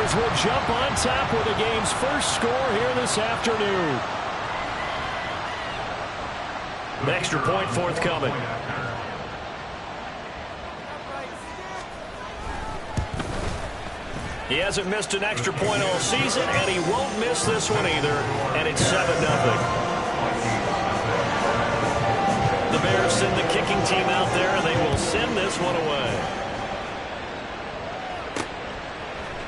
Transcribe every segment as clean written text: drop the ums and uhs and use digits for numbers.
Bears will jump on top with the game's first score here this afternoon. An extra point forthcoming. He hasn't missed an extra point all season, and he won't miss this one either, and it's 7-0. The Bears send the kicking team out there, and they will send this one away.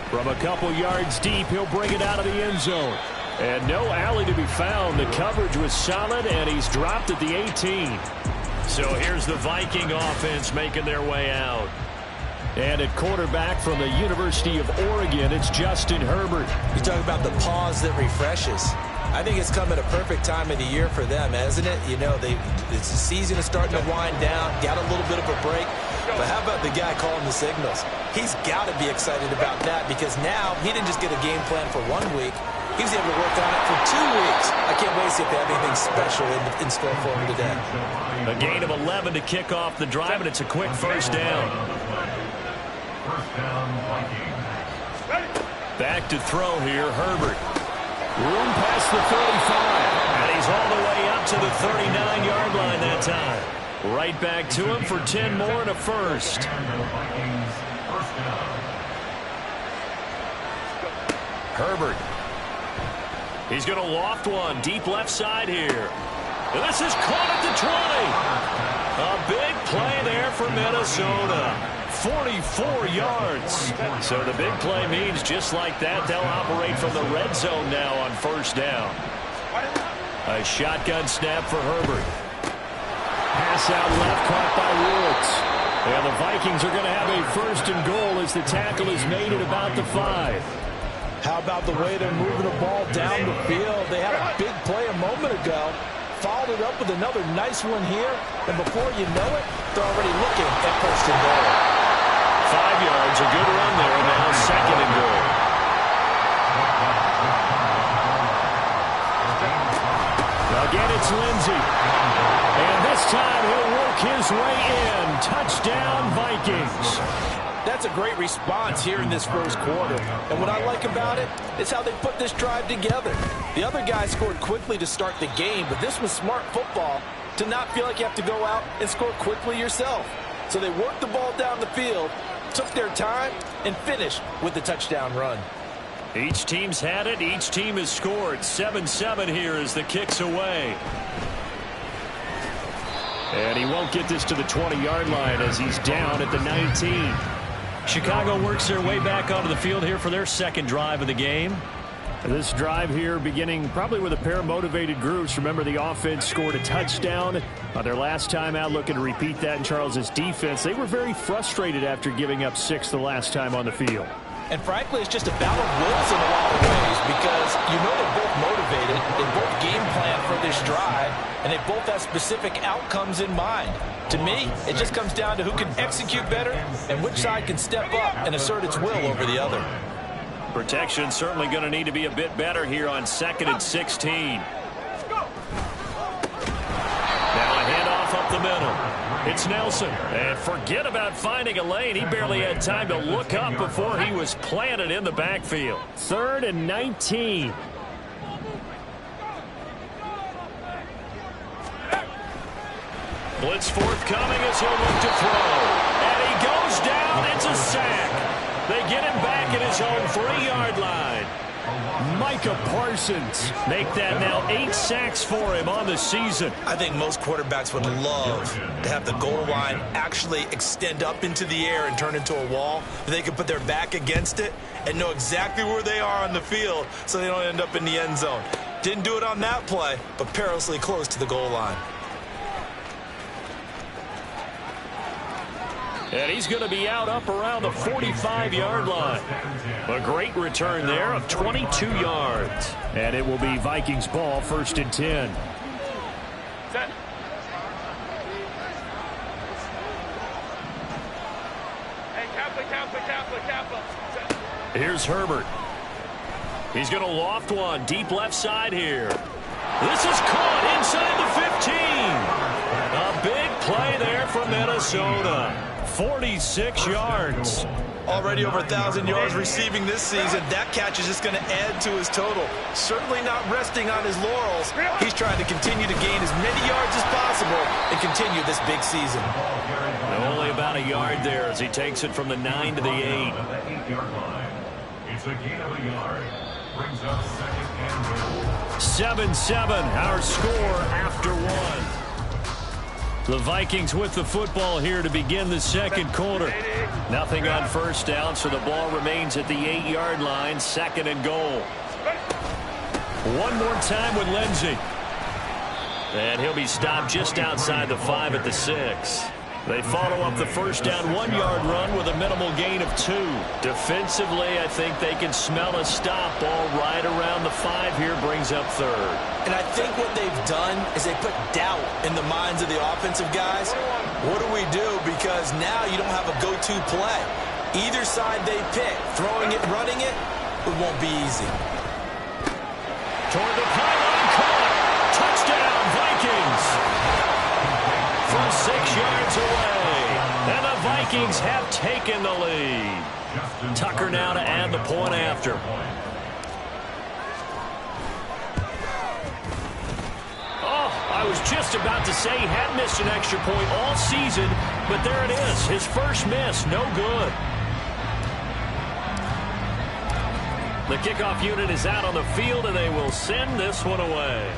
From a couple yards deep, he'll bring it out of the end zone. And no alley to be found. The coverage was solid, and he's dropped at the 18. So here's the Viking offense making their way out. And at quarterback from the University of Oregon, it's Justin Herbert. You talk about the pause that refreshes. I think it's come at a perfect time of the year for them, hasn't it? You know, the season is starting to wind down, got a little bit of a break. But how about the guy calling the signals? He's got to be excited about that because now he didn't just get a game plan for 1 week. He was able to work on it for 2 weeks. I can't wait to see if they have anything special in store for him today. A gain of 11 to kick off the drive, and it's a quick first down. Back to throw here, Herbert. Room past the 35, and he's all the way up to the 39-yard line that time. Right back to him for 10 more and a first. Herbert. He's going to loft one deep left side here. And this is caught at the 20. A big play there for Minnesota. 44 yards. So the big play means just like that, they'll operate from the red zone now on first down. A shotgun snap for Herbert. Pass out left, caught by Woods. And the Vikings are going to have a first and goal as the tackle is made at about the 5. How about the way they're moving the ball down the field? They had a big play a moment ago. Followed it up with another nice one here. And before you know it, they're already looking at first and goal. 5 yards, a good run there, and now second and goal. Again, it's Lindsey. And this time he'll work his way in. Touchdown, Vikings. That's a great response here in this first quarter. And what I like about it is how they put this drive together. The other guy scored quickly to start the game, but this was smart football to not feel like you have to go out and score quickly yourself. So they worked the ball down the field, took their time, and finished with the touchdown run. Each team's had it. Each team has scored. 7-7 here as the kick's away. And he won't get this to the 20-yard line as he's down at the 19. Chicago works their way back onto the field here for their second drive of the game. This drive here beginning probably with a pair of motivated groups. Remember, the offense scored a touchdown on their last time out, looking to repeat that in Charles's defense. They were very frustrated after giving up 6 the last time on the field. And frankly, it's just a battle of wills in a lot of ways because you know they're both motivated. They both game plan for this drive, and they both have specific outcomes in mind. To me, it just comes down to who can execute better and which side can step up and assert its will over the other. Protection certainly going to need to be a bit better here on 2nd and 16. Now a handoff up the middle. It's Nelson. And forget about finding a lane. He barely had time to look up before he was planted in the backfield. 3rd and 19. Blitz forthcoming as he'll look to throw. And he goes down. It's a sack. They get him back at his own 3-yard line. Micah Parsons make that now 8 sacks for him on the season. I think most quarterbacks would love to have the goal line actually extend up into the air and turn into a wall. They can put their back against it and know exactly where they are on the field so they don't end up in the end zone. Didn't do it on that play, but perilously close to the goal line. And he's going to be out up around the 45-yard line. A great return there of 22 yards. And it will be Vikings ball, 1st and 10. Set. Hey, Kappa. Here's Herbert. He's going to loft one deep left side here. This is caught inside the 15. A big play there for Minnesota. 46 yards. Already over 1,000 yards receiving this season. That catch is just going to add to his total. Certainly not resting on his laurels. He's trying to continue to gain as many yards as possible and continue this big season. Only about a yard there as he takes it from the 9 to the 8. It's a gain of a yard. Brings up second and goal. 7-7, our score after one. The Vikings with the football here to begin the second quarter. Nothing on first down, so the ball remains at the 8-yard line, second and goal. One more time with Lindsey. And he'll be stopped just outside the 5 at the 6. They follow up the first down 1-yard run with a minimal gain of 2. Defensively, I think they can smell a stop. Ball right around the 5 here, brings up third. And I think what they've done is they put doubt in the minds of the offensive guys. What do we do? Because now you don't have a go-to play. Either side they pick, throwing it, running it, it won't be easy. Toward the pylon, caught. Touchdown, Vikings. From 6 yards away. And the Vikings have taken the lead. Tucker now to add the point after. Oh, I was just about to say he had missed an extra point all season, but there it is. His first miss, no good. The kickoff unit is out on the field, and they will send this one away.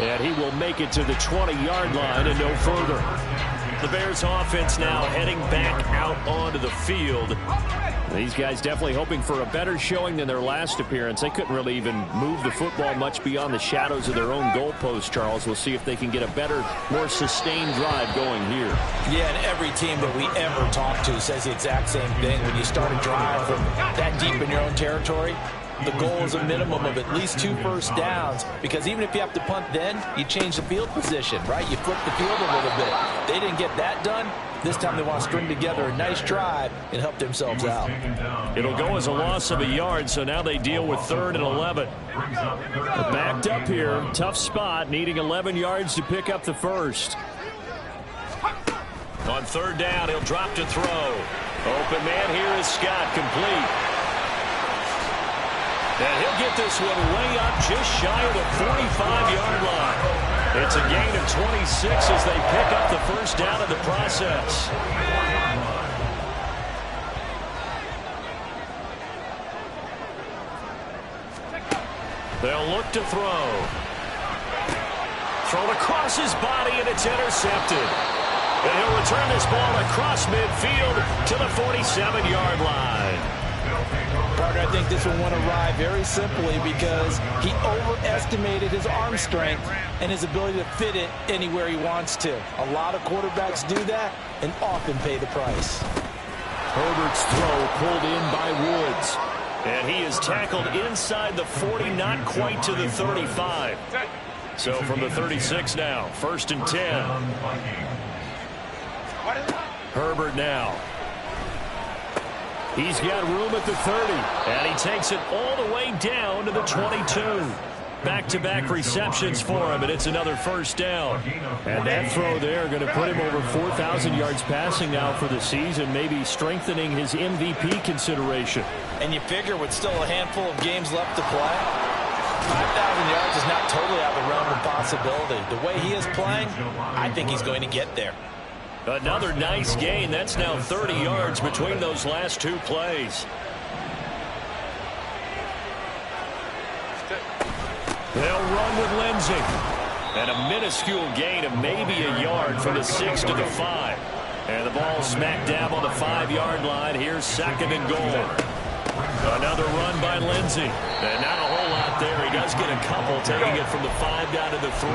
And he will make it to the 20-yard line and no further. The Bears offense now heading back out onto the field. These guys definitely hoping for a better showing than their last appearance. They couldn't really even move the football much beyond the shadows of their own goalpost, Charles. We'll see if they can get a better, more sustained drive going here. Yeah, and every team that we ever talk to says the exact same thing. When you start a drive from that deep in your own territory, the goal is a minimum of at least 2 first downs, because even if you have to punt then, you change the field position, right? You flip the field a little bit. They didn't get that done. This time they want to string together a nice drive and help themselves out. It'll go as a loss of a yard, so now they deal with 3rd and 11. Backed up here, tough spot, needing 11 yards to pick up the first. On 3rd down, he'll drop to throw. Open man here is Scott, complete. And he'll get this one way up just shy of the 45-yard line. It's a gain of 26 as they pick up the first down in the process. They'll look to throw. Thrown across his body, and it's intercepted. And he'll return this ball across midfield to the 47-yard line. Parker, I think this one went awry very simply because he overestimated his arm strength and his ability to fit it anywhere he wants to. A lot of quarterbacks do that and often pay the price. Herbert's throw pulled in by Woods. And he is tackled inside the 40, not quite to the 35. So from the 36 now, 1st and 10. Herbert now. He's got room at the 30, and he takes it all the way down to the 22. Back-to-back receptions for him, and it's another first down. And that throw there going to put him over 4,000 yards passing now for the season, maybe strengthening his MVP consideration. And you figure with still a handful of games left to play, 5,000 yards is not totally out of the realm of possibility. The way he is playing, I think he's going to get there. Another nice gain. That's now 30 yards between those last 2 plays. They'll run with Lindsey. And a minuscule gain of maybe a yard from the 6 to the 5. And the ball smack dab on the 5-yard line. Here's 2nd and goal. Another run by Lindsey. And not a whole lot there. He does get a couple, taking it from the 5 down to the 3.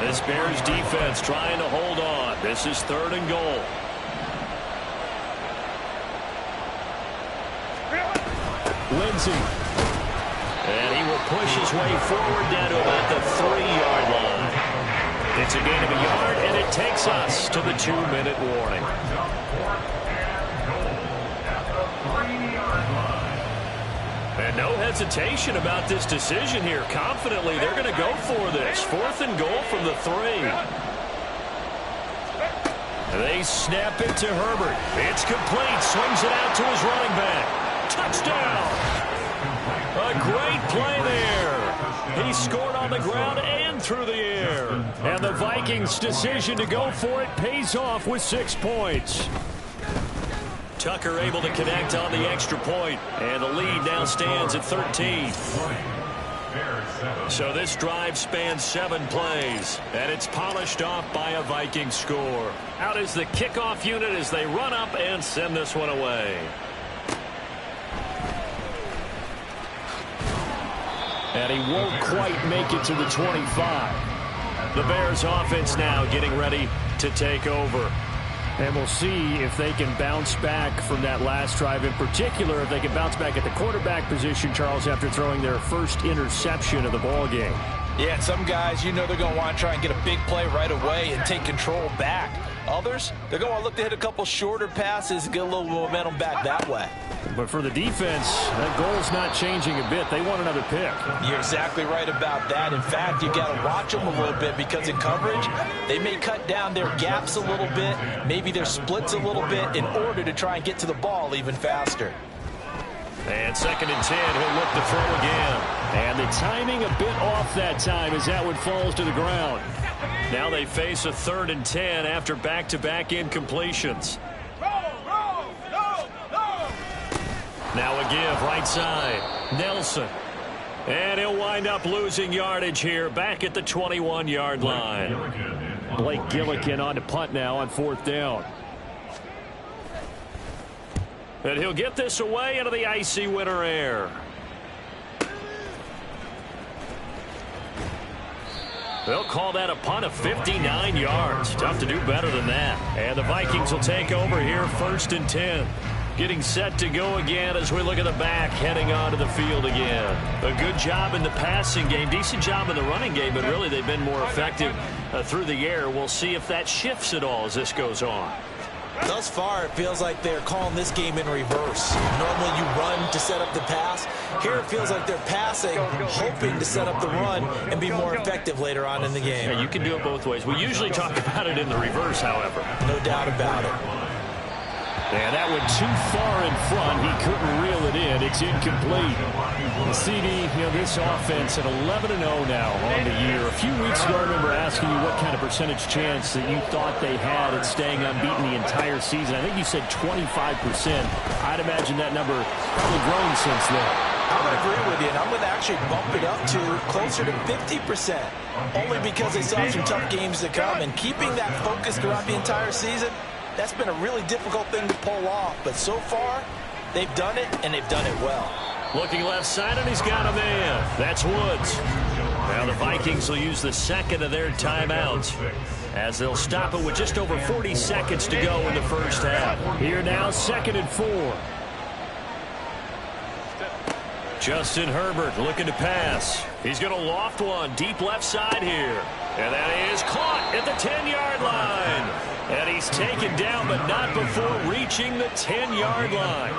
This Bears defense trying to hold on. This is 3rd and goal. Lindsey. And he will push his way forward down to about the 3-yard line. It's a gain of a yard, and it takes us to the 2-minute warning. And no hesitation about this decision here. Confidently, they're going to go for this. 4th and goal from the 3. They snap it to Herbert. It's complete. Swings it out to his running back. Touchdown. A great play there. He scored on the ground and through the air. And the Vikings' decision to go for it pays off with 6 points. Tucker able to connect on the extra point, and the lead now stands at 13. So this drive spans 7 plays, and it's polished off by a Viking score. Out is the kickoff unit as they run up and send this one away. And he won't quite make it to the 25. The Bears offense now getting ready to take over. And we'll see if they can bounce back from that last drive. In particular, if they can bounce back at the quarterback position, Charles, after throwing their first interception of the ball game. Yeah, and some guys, you know they're going to want to try and get a big play right away and take control back. Others, they're going to want to look to hit a couple shorter passes and get a little momentum back that way. But for the defense, that goal's not changing a bit. They want another pick. You're exactly right about that. In fact, you got to watch them a little bit because in coverage, they may cut down their gaps a little bit, maybe their splits a little bit in order to try and get to the ball even faster. And 2nd and 10, he'll look to throw again. And the timing a bit off that time as that one falls to the ground. Now they face a 3rd and 10 after back-to-back incompletions. Now a give right side. Nelson. And he'll wind up losing yardage here back at the 21-yard line. Blake Gillikin on to punt now on 4th down. And he'll get this away into the icy winter air. They'll call that a punt of 59 yards. Tough to do better than that. And the Vikings will take over here 1st and 10. Getting set to go again as we look at the back heading onto the field again. A good job in the passing game. Decent job in the running game, but really they've been more effective through the air. We'll see if that shifts at all as this goes on. Thus far, it feels like they're calling this game in reverse. Normally you run to set up the pass. Here it feels like they're passing, hoping to set up the run and be more effective later on in the game. Yeah, you can do it both ways. We usually talk about it in the reverse, however. No doubt about it. And that went too far in front. He couldn't reel it in. It's incomplete. The CD, this offense at 11-0 now on the year. A few weeks ago, I remember asking you what kind of percentage chance that you thought they had at staying unbeaten the entire season. I think you said 25%. I'd imagine that number probably grown since then. I would agree with you, and I'm going to actually bump it up to closer to 50%, only because they saw some tough games to come, and keeping that focus throughout the entire season, that's been a really difficult thing to pull off. But so far, they've done it, and they've done it well. Looking left side, and he's got a man. That's Woods. Now the Vikings will use the second of their timeouts as they'll stop it with just over 40 seconds to go in the first half. Here now, 2nd and 4. Justin Herbert looking to pass. He's going to loft one deep left side here. And that is caught at the 10-yard line. And he's taken down, but not before reaching the 10-yard line.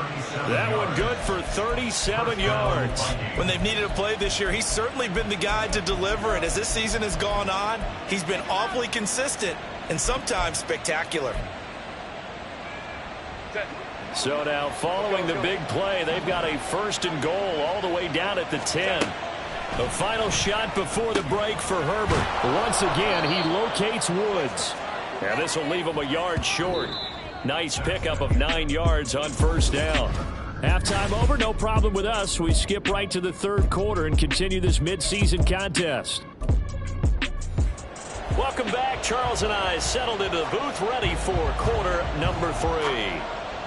That one good for 37 yards. When they've needed a play this year, he's certainly been the guy to deliver. And as this season has gone on, he's been awfully consistent and sometimes spectacular. So now following the big play, they've got a 1st and goal all the way down at the 10. The final shot before the break for Herbert. Once again, he locates Woods. And this will leave him a yard short. Nice pickup of 9 yards on 1st down. Halftime over, no problem with us. We skip right to the 3rd quarter and continue this midseason contest. Welcome back. Charles and I settled into the booth ready for quarter number 3.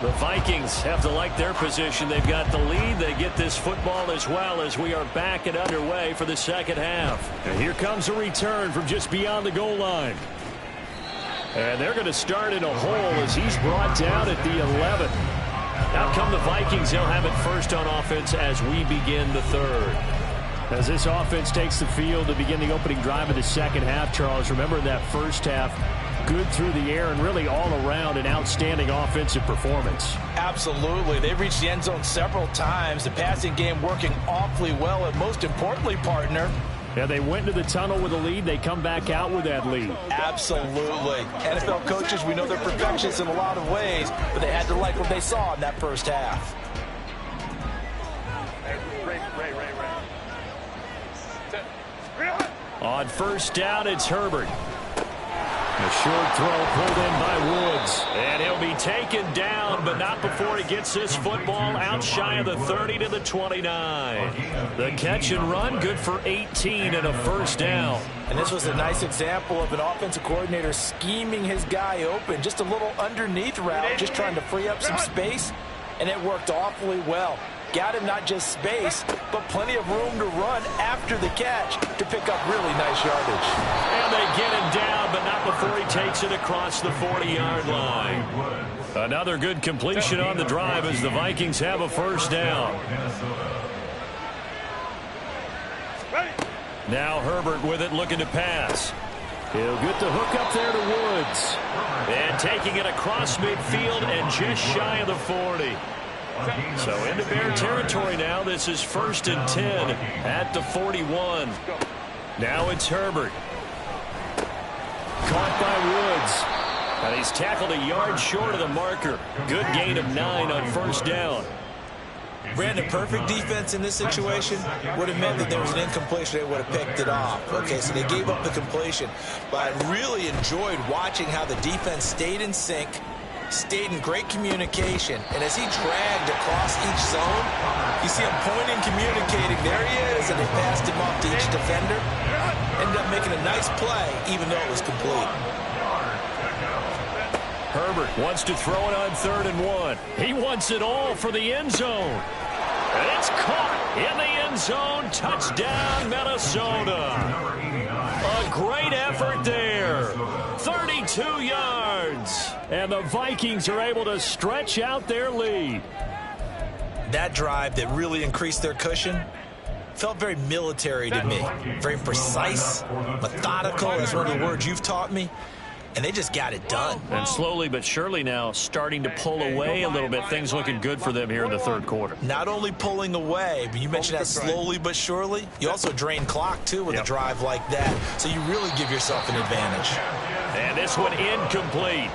The Vikings have to like their position. They've got the lead. They get this football as well as we are back and underway for the second half. And here comes a return from just beyond the goal line. And they're going to start in a hole as he's brought down at the 11. Out come the Vikings. They'll have it first on offense as we begin the 3rd. As this offense takes the field to begin the opening drive of the second half, Charles, remember that first half, good through the air and really all around an outstanding offensive performance. Absolutely. They've reached the end zone several times. The passing game working awfully well. And most importantly, partner, Yeah, they went to the tunnel with a lead. They come back out with that lead. Absolutely. NFL coaches, we know they're perfectionists in a lot of ways, but they had to like what they saw in that first half. On first down, it's Herbert. A short throw pulled in by Woods. And he'll be taken down, but not before he gets this football out shy of the 30 to the 29. The catch and run, good for 18 and a first down. And this was a nice example of an offensive coordinator scheming his guy open. Just a little underneath route, just trying to free up some space. And it worked awfully well. Got him not just space, but plenty of room to run after the catch to pick up really nice yardage. And they get him down, but not before he takes it across the 40-yard line. Another good completion on the drive as the Vikings have a first down. Now Herbert with it, looking to pass. He'll get the hook up there to Woods. And taking it across midfield and just shy of the 40. So into Bear territory now. This is 1st and 10 at the 41. Now it's Herbert. Caught by Woods. And he's tackled a yard short of the marker. Good gain of 9 on first down. Brandon, perfect defense in this situation would have meant that there was an incompletion. They would have picked it off. Okay, so they gave up the completion. But I really enjoyed watching how the defense stayed in sync, stayed in great communication, and as he dragged across each zone, you see him pointing, communicating. There he is, and they passed him off to each defender. Ended up making a nice play, even though it was complete. Herbert wants to throw it on 3rd and 1. He wants it all for the end zone. And it's caught in the end zone. Touchdown, Minnesota. A great effort there. 32 yards. And the Vikings are able to stretch out their lead. That drive that really increased their cushion felt very military to me. Very precise, methodical. That's one of the words you've taught me. And they just got it done. And slowly but surely now starting to pull away a little bit. Things looking good for them here in the 3rd quarter. Not only pulling away, but you mentioned that slowly but surely. You also drain clock, too, with a drive like that. So you really give yourself an advantage. And this one incomplete.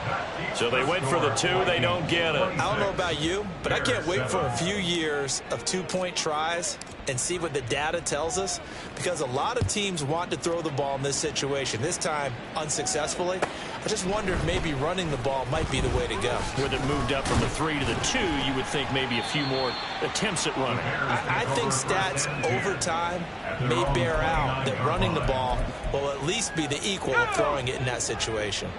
So they went for the 2. They don't get it. I don't know about you, but I can't wait for a few years of 2-point tries and see what the data tells us, because a lot of teams want to throw the ball in this situation. This time, unsuccessfully. I just wonder if maybe running the ball might be the way to go. With it moved up from the 3 to the 2, you would think maybe a few more attempts at running. I think stats over time may bear out that running the ball will at least be the equal of throwing it in that situation.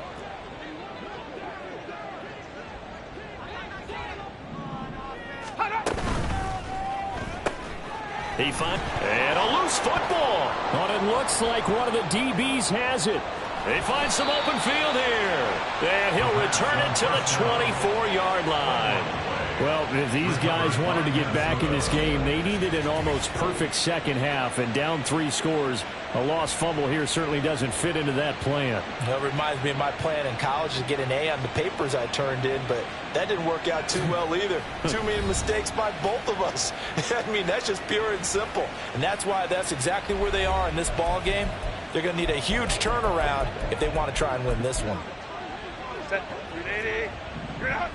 He finds and a loose football. But it looks like one of the DBs has it. They find some open field here. And he'll return it to the 24-yard line. Well, if these guys wanted to get back in this game, they needed an almost perfect second half. And down 3 scores, a lost fumble here certainly doesn't fit into that plan. It reminds me of my plan in college to get an A on the papers I turned in, but that didn't work out too well either. Too many mistakes by both of us. I mean, that's just pure and simple. And that's why that's exactly where they are in this ball game. They're going to need a huge turnaround if they want to try and win this one. Set. 380. You're out.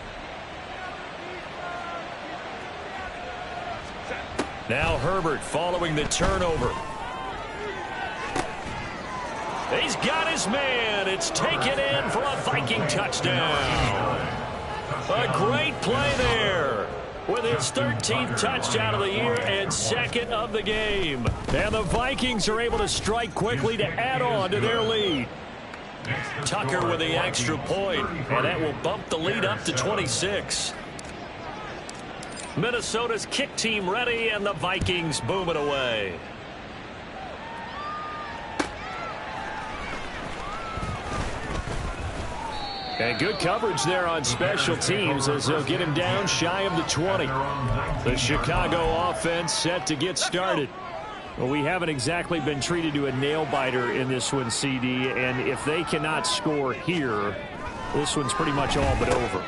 Now Herbert following the turnover. He's got his man. It's taken in for a Viking touchdown. A great play there with his 13th touchdown of the year and 2nd of the game. And the Vikings are able to strike quickly to add on to their lead. Tucker with the extra point, and that will bump the lead up to 26. Minnesota's kick team ready, and the Vikings booming away. And good coverage there on special teams as they'll get him down shy of the 20. The Chicago offense set to get started. Well, we haven't exactly been treated to a nail-biter in this one, CD, and if they cannot score here, this one's pretty much all but over.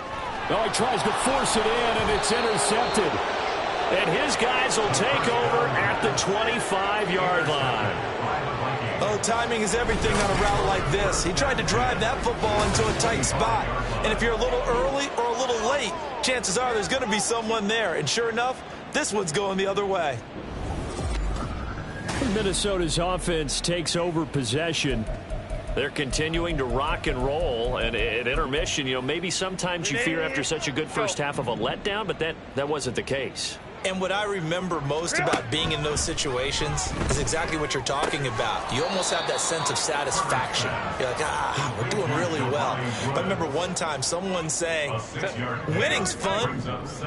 Oh, he tries to force it in, and it's intercepted. And his guys will take over at the 25-yard line. timing is everything on a route like this. He tried to drive that football into a tight spot. And if you're a little early or a little late, chances are there's going to be someone there. And sure enough, this one's going the other way. Minnesota's offense takes over possession. They're continuing to rock and roll, and at intermission, you know, maybe sometimes you fear after such a good first half of a letdown, but that wasn't the case. And what I remember most about being in those situations is exactly what you're talking about. You almost have that sense of satisfaction. You're like, we're doing really well. I remember one time someone saying, winning's fun,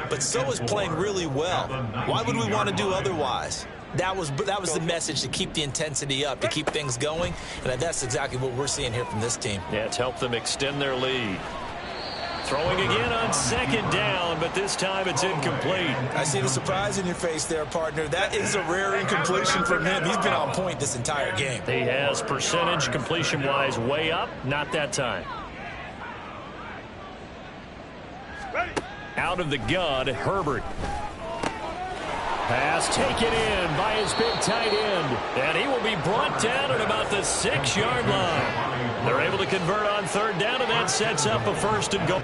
but so is playing really well. Why would we want to do otherwise? That was the message, to keep the intensity up, to keep things going, and that's exactly what we're seeing here from this team. Yeah, it's helped them extend their lead. Throwing again on second down, but this time it's incomplete. I see the surprise in your face there, partner. That is a rare incompletion from him. He's been on point this entire game. He has percentage completion-wise way up, not that time. Out of the gun, Herbert. Pass taken in by his big tight end. And he will be brought down at about the 6-yard line. They're able to convert on third down, and that sets up a first and goal.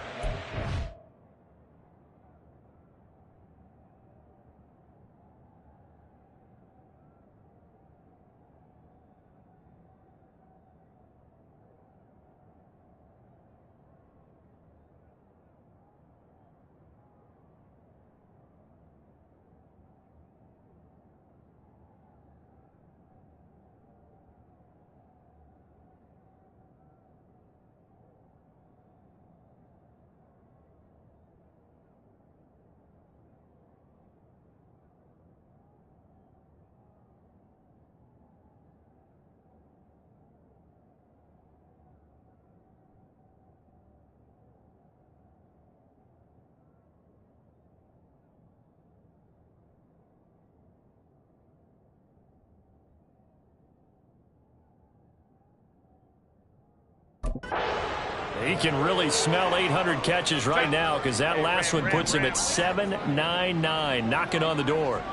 He can really smell 800 catches right now, because that last one puts him at 799, knocking on the door.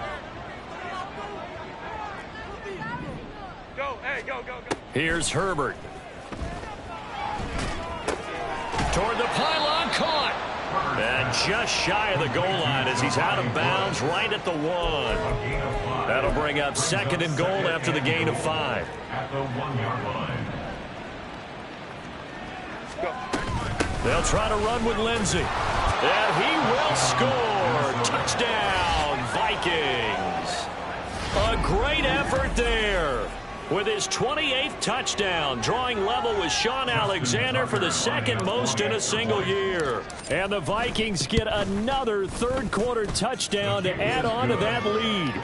Go, hey, go. Here's Herbert. Toward the pylon, caught. And just shy of the goal line as he's out of bounds right at the 1. That'll bring up second and goal after the gain of 5. At the 1-yard line. They'll try to run with Lindsey. And he will score. Touchdown, Vikings. A great effort there. With his 28th touchdown, drawing level with Sean Alexander for the second most in a single year. And the Vikings get another third-quarter touchdown to add on to that lead.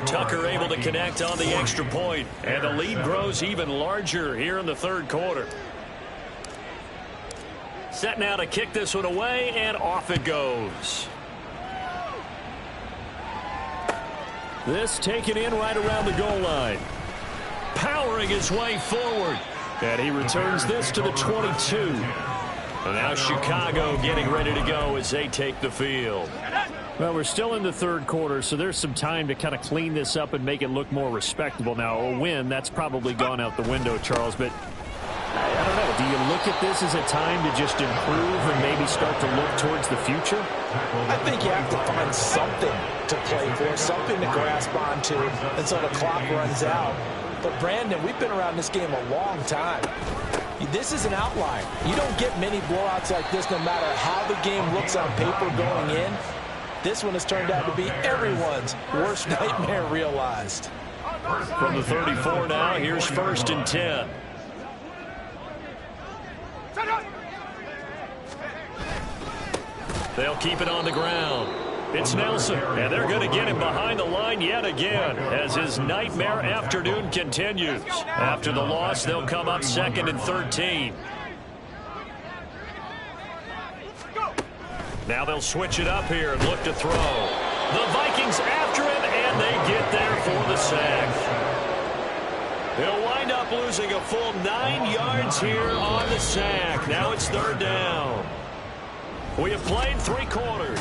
Tucker able to connect on the extra point, and the lead grows even larger here in the third quarter. Set now to kick this one away, and off it goes. This taken in right around the goal line. Powering his way forward. And he returns this to the 22. And now Chicago getting ready to go as they take the field. Well, we're still in the third quarter, so there's some time to kind of clean this up and make it look more respectable. Now, a win, that's probably gone out the window, Charles, but I don't know. Do you look at this as a time to just improve and maybe start to look towards the future? I think you have to find something to play for, something to grasp onto until the clock runs out. But, Brandon, we've been around this game a long time. This is an outlier. You don't get many blowouts like this no matter how the game looks on paper going in. This one has turned out to be everyone's worst nightmare realized. From the 34 now, here's first and 10. They'll keep it on the ground. It's Nelson, and they're going to get him behind the line yet again as his nightmare afternoon continues. After the loss, they'll come up second and 13. Now they'll switch it up here and look to throw. The Vikings after him, and they get there for the sack. He'll wind up losing a full 9 yards here on the sack. Now it's third down. We have played 3 quarters.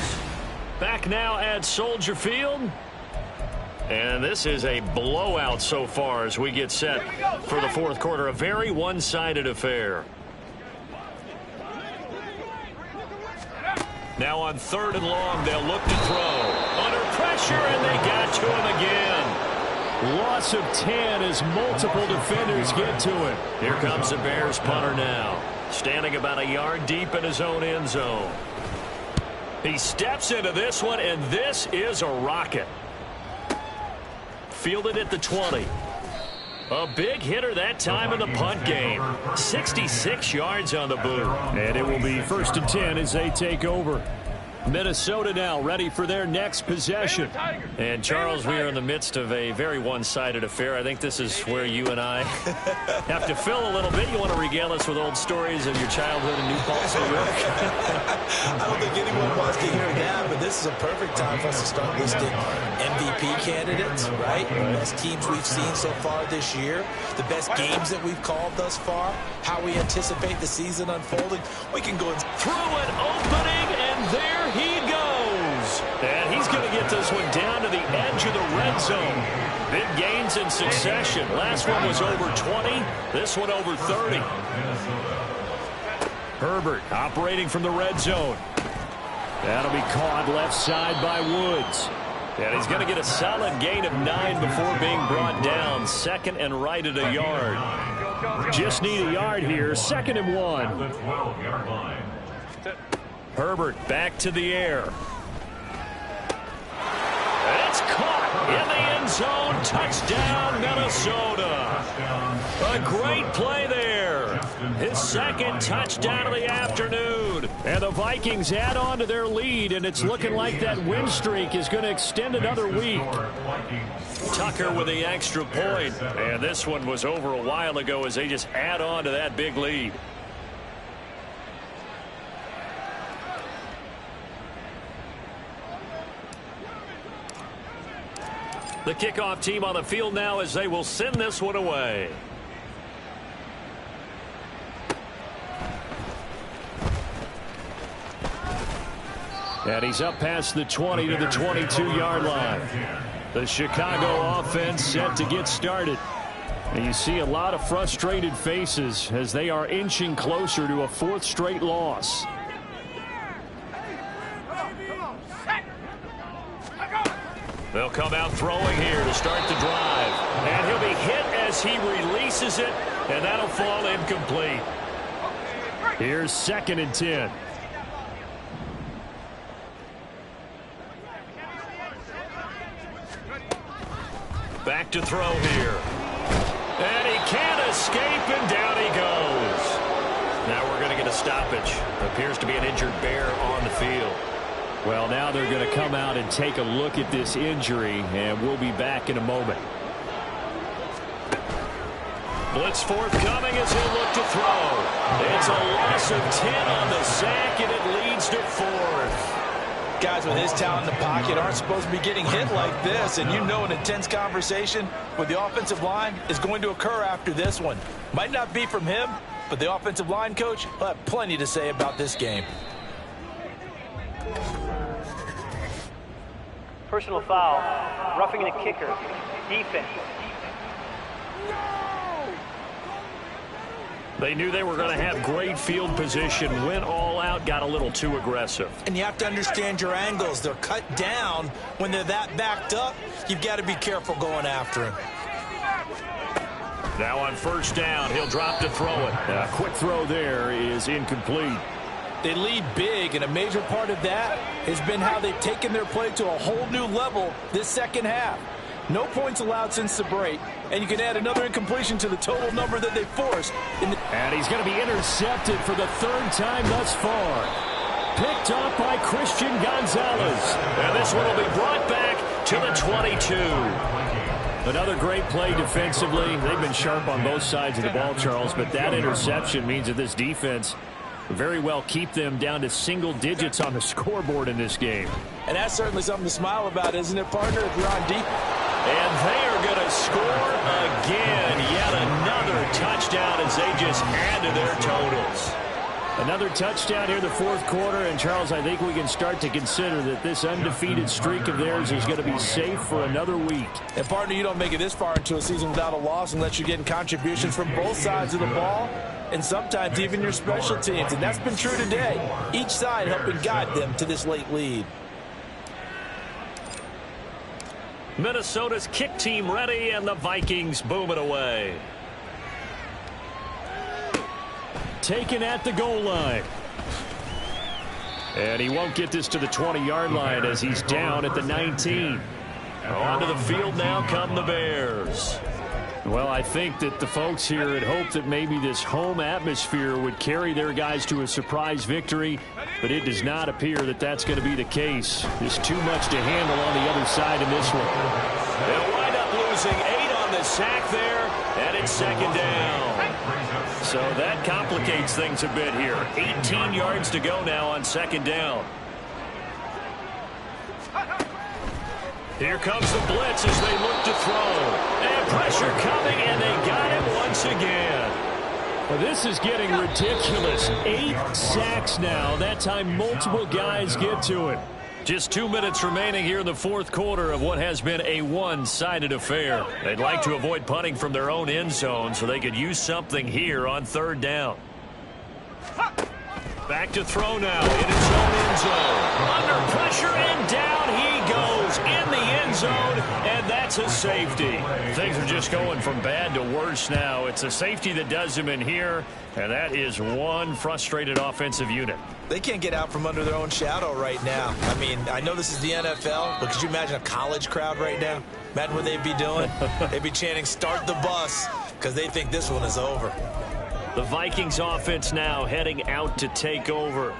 Back now at Soldier Field. And this is a blowout so far as we get set for the fourth quarter. A very one-sided affair. Now on 3rd and long, they'll look to throw. Under pressure, and they got to him again. Loss of 10 as multiple defenders get to him. Here comes the Bears punter now. Standing about a yard deep in his own end zone. He steps into this one, and this is a rocket. Fielded at the 20. A big hitter that time in the punt game. 66 yards on the boot. And it will be 1st and 10 as they take over. Minnesota now ready for their next possession. And, Charles, we are in the midst of a very one-sided affair. I think this is where you and I have to fill a little bit. You want to regale us with old stories of your childhood in New Paltz, New York? I don't think anyone wants to hear that, but this is a perfect time for us to start listing MVP candidates, right? The best teams we've seen so far this year, the best games that we've called thus far, how we anticipate the season unfolding. We can go and through an opening, and there he goes. And he's going to get this one down to the edge of the red zone. Big gains in succession. Last one was over 20. This one over 30. Herbert operating from the red zone. That'll be caught left side by Woods. And he's going to get a solid gain of 9 before being brought down. 2nd and right at a yard. Just need a yard here. 2nd and 1. The 12-yard line. Herbert back to the air. It's caught in the end zone. Touchdown, Minnesota. A great play there. His 2nd touchdown of the afternoon. And the Vikings add on to their lead, and it's looking like that win streak is going to extend another week. Tucker with the extra point. And this one was over a while ago as they just add on to that big lead. The kickoff team on the field now as they will send this one away. And he's up past the 20 to the 22-yard line. The Chicago offense set to get started. And you see a lot of frustrated faces as they are inching closer to a 4th straight loss. They'll come out throwing here to start the drive. And he'll be hit as he releases it, and that'll fall incomplete. Here's 2nd and 10. Back to throw here. And he can't escape, and down he goes. Now we're going to get a stoppage. Appears to be an injured Bear on the field. Well, now they're going to come out and take a look at this injury, and we'll be back in a moment. Blitz forthcoming as he'll look to throw. It's a loss of 10 on the sack, and it leads to 4th. Guys with his talent in the pocket aren't supposed to be getting hit like this, and you know an intense conversation with the offensive line is going to occur after this one. Might not be from him, but the offensive line coach will have plenty to say about this game. Personal foul, roughing the kicker, defense. They knew they were going to have great field position, went all out, got a little too aggressive. And you have to understand your angles. They're cut down. When they're that backed up, you've got to be careful going after him. Now on 1st down, he'll drop to throw it. A quick throw there is incomplete. They lead big, and a major part of that has been how they've taken their play to a whole new level this 2nd half. No points allowed since the break, and you can add another incompletion to the total number that they forced. And he's going to be intercepted for the 3rd time thus far. Picked up by Christian Gonzalez. And this one will be brought back to the 22. Another great play defensively. They've been sharp on both sides of the ball, Charles, but that interception means that this defense very well keep them down to single digits on the scoreboard in this game. And that's certainly something to smile about, isn't it, partner, if you're on deep? And they are going to score again. Yet another touchdown as they just add to their totals. Another touchdown here in the fourth quarter, and Charles, I think we can start to consider that this undefeated streak of theirs is going to be safe for another week. And partner, you don't make it this far into a season without a loss unless you're getting contributions from both sides of the ball, and sometimes even your special teams, and that's been true today. Each side helping guide them to this late lead. Minnesota's kick team ready, and the Vikings boom it away. Taken at the goal line. And he won't get this to the 20-yard line as he's down at the 19. Onto the field now come the Bears. Well, I think that the folks here had hoped that maybe this home atmosphere would carry their guys to a surprise victory, but it does not appear that that's going to be the case. There's too much to handle on the other side in this one. They'll wind up losing 8 on the sack there, and it's second down. So that complicates things a bit here. 18 yards to go now on second down. Here comes the blitz as they look to throw. And pressure coming, and they got him once again. Well, this is getting ridiculous. 8 sacks now. That time multiple guys get to it. Just 2 minutes remaining here in the fourth quarter of what has been a one-sided affair. They'd like to avoid punting from their own end zone so they could use something here on third down. Back to throw now in his own end zone. Under pressure, and down he goes in the end zone, and that's a safety. Things are just going from bad to worse now. It's a safety that does him in here, and that is one frustrated offensive unit. They can't get out from under their own shadow right now. I mean, I know this is the NFL, but could you imagine a college crowd right now? Imagine what they'd be doing. They'd be chanting, "Start the bus," because they think this one is over. The Vikings offense now heading out to take over.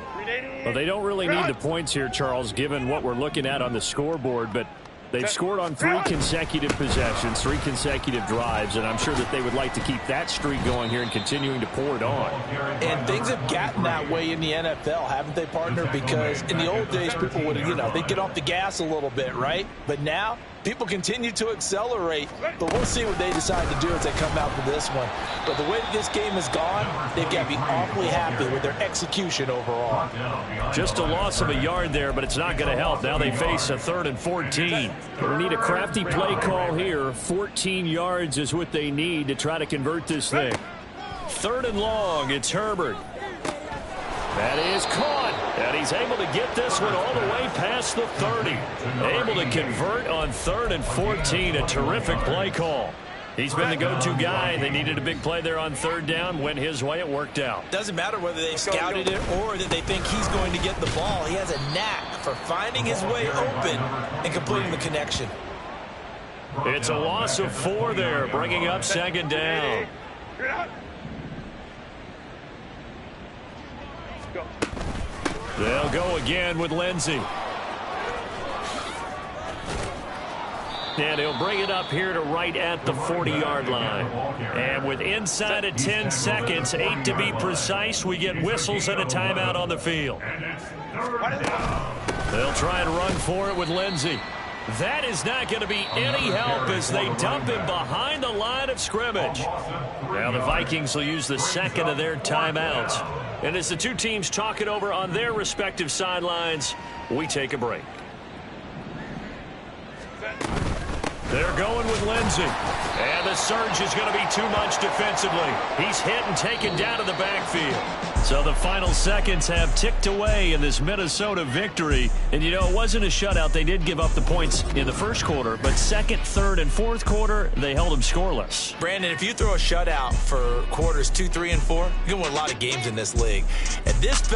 Well, they don't really need the points here, Charles, given what we're looking at on the scoreboard, but they've scored on 3 consecutive possessions, 3 consecutive drives, and I'm sure that they would like to keep that streak going here and continuing to pour it on. And things have gotten that way in the NFL, haven't they, partner? Because in the old days, people would, they'd get off the gas a little bit, right? But now, people continue to accelerate, but we'll see what they decide to do as they come out for this one. But the way that this game has gone, they've got to be awfully happy with their execution overall. Just a loss of a yard there, but it's not going to help. Now they face a 3rd and 14. They need a crafty play call here. 14 yards is what they need to try to convert this thing. 3rd and long, it's Herbert. That is caught, and he's able to get this one all the way past the 30. Able to convert on 3rd and 14. A terrific play call. He's been the go-to guy. They needed a big play there on 3rd down. Went his way, it worked out. Doesn't matter whether they scouted it or that they think he's going to get the ball. He has a knack for finding his way open and completing the connection. It's a loss of 4 there, bringing up second down. They'll go again with Lindsey. And he'll bring it up here to right at the 40-yard line. And with inside of 10 seconds, 8 to be precise, we get whistles and a timeout on the field. They'll try and run for it with Lindsey. That is not going to be any help as they dump him behind the line of scrimmage. Now the Vikings will use the second of their timeouts. And as the two teams talk it over on their respective sidelines, we take a break. They're going with Lindsey. And the surge is going to be too much defensively. He's hit and taken down to the backfield. So the final seconds have ticked away in this Minnesota victory. And, it wasn't a shutout. They did give up the points in the first quarter. But second, third, and fourth quarter, they held them scoreless. Brandon, if you throw a shutout for quarters 2, 3, and 4, you're going to win a lot of games in this league. And this felt